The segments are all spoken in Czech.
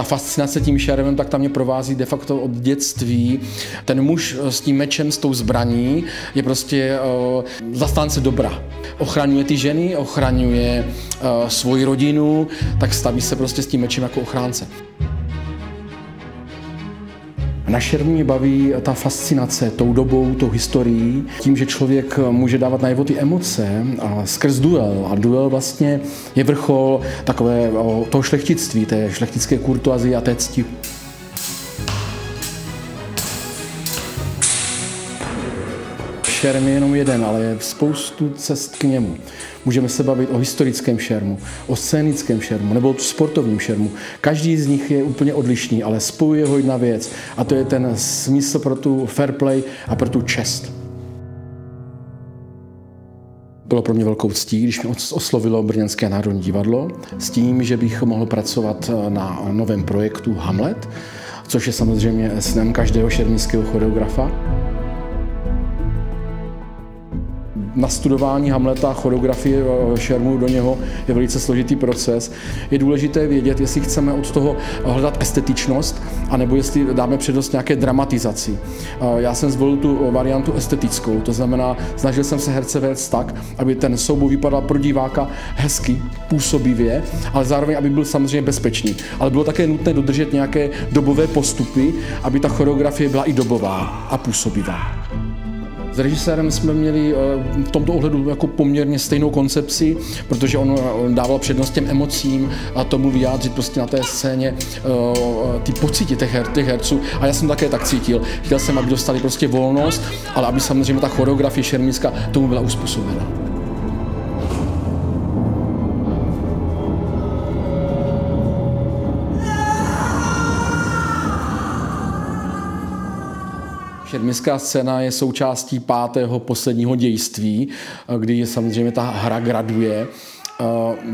ta fascinace tím šermem, tak tam mě provází de facto od dětství. Ten muž s tím mečem, s tou zbraní je prostě zastánce dobra. Ochraňuje ty ženy, ochraňuje svoji rodinu, tak staví se prostě s tím mečem jako ochránce. Na šermu mě baví ta fascinace tou dobou, tou historií, tím, že člověk může dávat najevo ty emoce a skrz duel. A duel vlastně je vrchol takové toho šlechtictví, té šlechtické kurtoazie a té cti. Šerm je jenom jeden, ale je spoustu cest k němu. Můžeme se bavit o historickém šermu, o scénickém šermu nebo o sportovním šermu. Každý z nich je úplně odlišný, ale spojuje ho jedna věc a to je ten smysl pro tu fair play a pro tu čest. Bylo pro mě velkou ctí, když mě oslovilo Brněnské národní divadlo s tím, že bych mohl pracovat na novém projektu Hamlet, což je samozřejmě snem každého šermického choreografa. Nastudování Hamleta, choreografie šermu do něho je velice složitý proces. Je důležité vědět, jestli chceme od toho hledat estetičnost, anebo jestli dáme přednost nějaké dramatizaci. Já jsem zvolil tu variantu estetickou, to znamená, snažil jsem se herce vést tak, aby ten souboj vypadal pro diváka hezky, působivě, ale zároveň, aby byl samozřejmě bezpečný. Ale bylo také nutné dodržet nějaké dobové postupy, aby ta choreografie byla i dobová a působivá. S režisérem jsme měli v tomto ohledu jako poměrně stejnou koncepci, protože on dával přednost těm emocím a tomu vyjádřit prostě na té scéně ty pocity těch herců. A já jsem také tak cítil. Chtěl jsem, aby dostali prostě volnost, ale aby samozřejmě ta choreografie šermická tomu byla uspůsobena. Šermická scéna je součástí 5. posledního dějství, kdy samozřejmě ta hra graduje.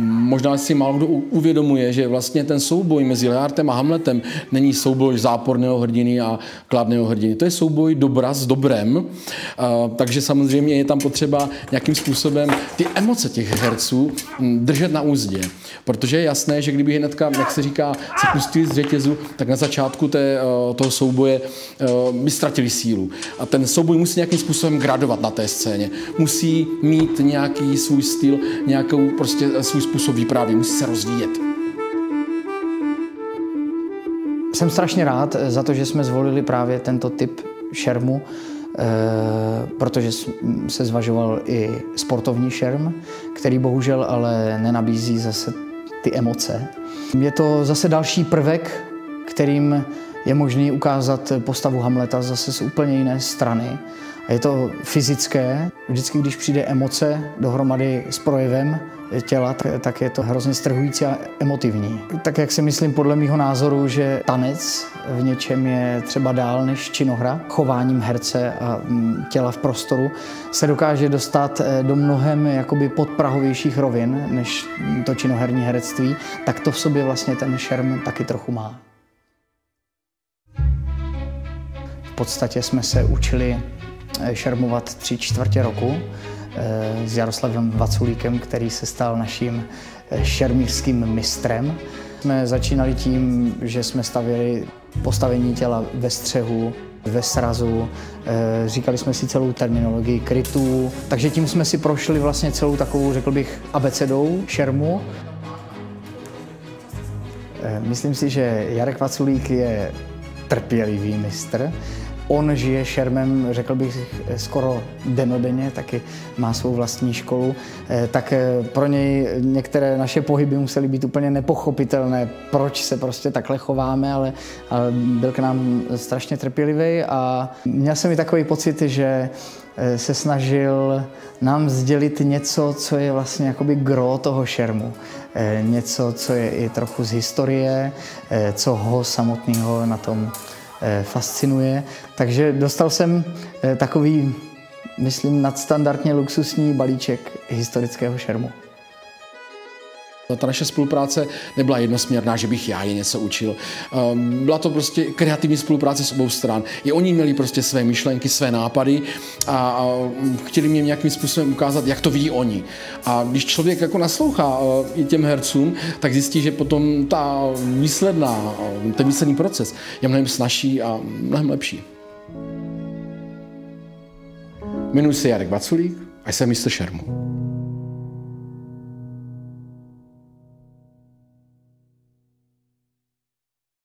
Možná si málo kdo uvědomuje, že vlastně ten souboj mezi Leartem a Hamletem není souboj záporného hrdiny a kladného hrdiny. To je souboj dobra s dobrem, takže samozřejmě je tam potřeba nějakým způsobem ty emoce těch herců držet na úzdě. Protože je jasné, že kdyby hnedka, jak se říká, se pustili z řetězu, tak na začátku toho souboje by ztratili sílu. A ten souboj musí nějakým způsobem gradovat na té scéně. Musí mít nějaký svůj styl, nějakou prostě svůj způsob výpravy, musí se rozvíjet. Jsem strašně rád za to, že jsme zvolili právě tento typ šermu, protože se zvažoval i sportovní šerm, který bohužel ale nenabízí zase ty emoce. Je to zase další prvek, kterým je možné ukázat postavu Hamleta zase z úplně jiné strany. A je to fyzické. Vždycky, když přijde emoce dohromady s projevem těla, tak je to hrozně strhující a emotivní. Tak jak si myslím podle mýho názoru, že tanec v něčem je třeba dál než činohra. Chováním herce a těla v prostoru se dokáže dostat do mnohem jakoby podprahovějších rovin než to činoherní herectví, tak to v sobě vlastně ten šerm taky trochu má. V podstatě jsme se učili šermovat 3/4 roku s Jaroslavem Vaculíkem, který se stal naším šermířským mistrem. Jsme začínali tím, že jsme stavěli postavení těla ve střehu, ve srazu, říkali jsme si celou terminologii krytů, takže tím jsme si prošli vlastně celou takovou, řekl bych, abecedou šermu. Myslím si, že Jarek Vaculík je trpělivý mistr. On žije šermem, řekl bych, skoro dennodenně, taky má svou vlastní školu, tak pro něj některé naše pohyby musely být úplně nepochopitelné, proč se prostě takhle chováme, ale byl k nám strašně trpělivý a měl jsem i takový pocit, že se snažil nám sdělit něco, co je vlastně jakoby gro toho šermu. Něco, co je i trochu z historie, co ho samotného na tom fascinuje. Takže dostal jsem takový, myslím, nadstandardně luxusní balíček historického šermu. Ta naše spolupráce nebyla jednosměrná, že bych já je něco učil. Byla to prostě kreativní spolupráce s obou stran. I oni měli prostě své myšlenky, své nápady a chtěli mě nějakým způsobem ukázat, jak to vidí oni. A když člověk jako naslouchá i těm hercům, tak zjistí, že potom ten výsledný proces je mnohem snazší a mnohem lepší. Jmenuji se Jarek Vaculík a jsem mistr šermu.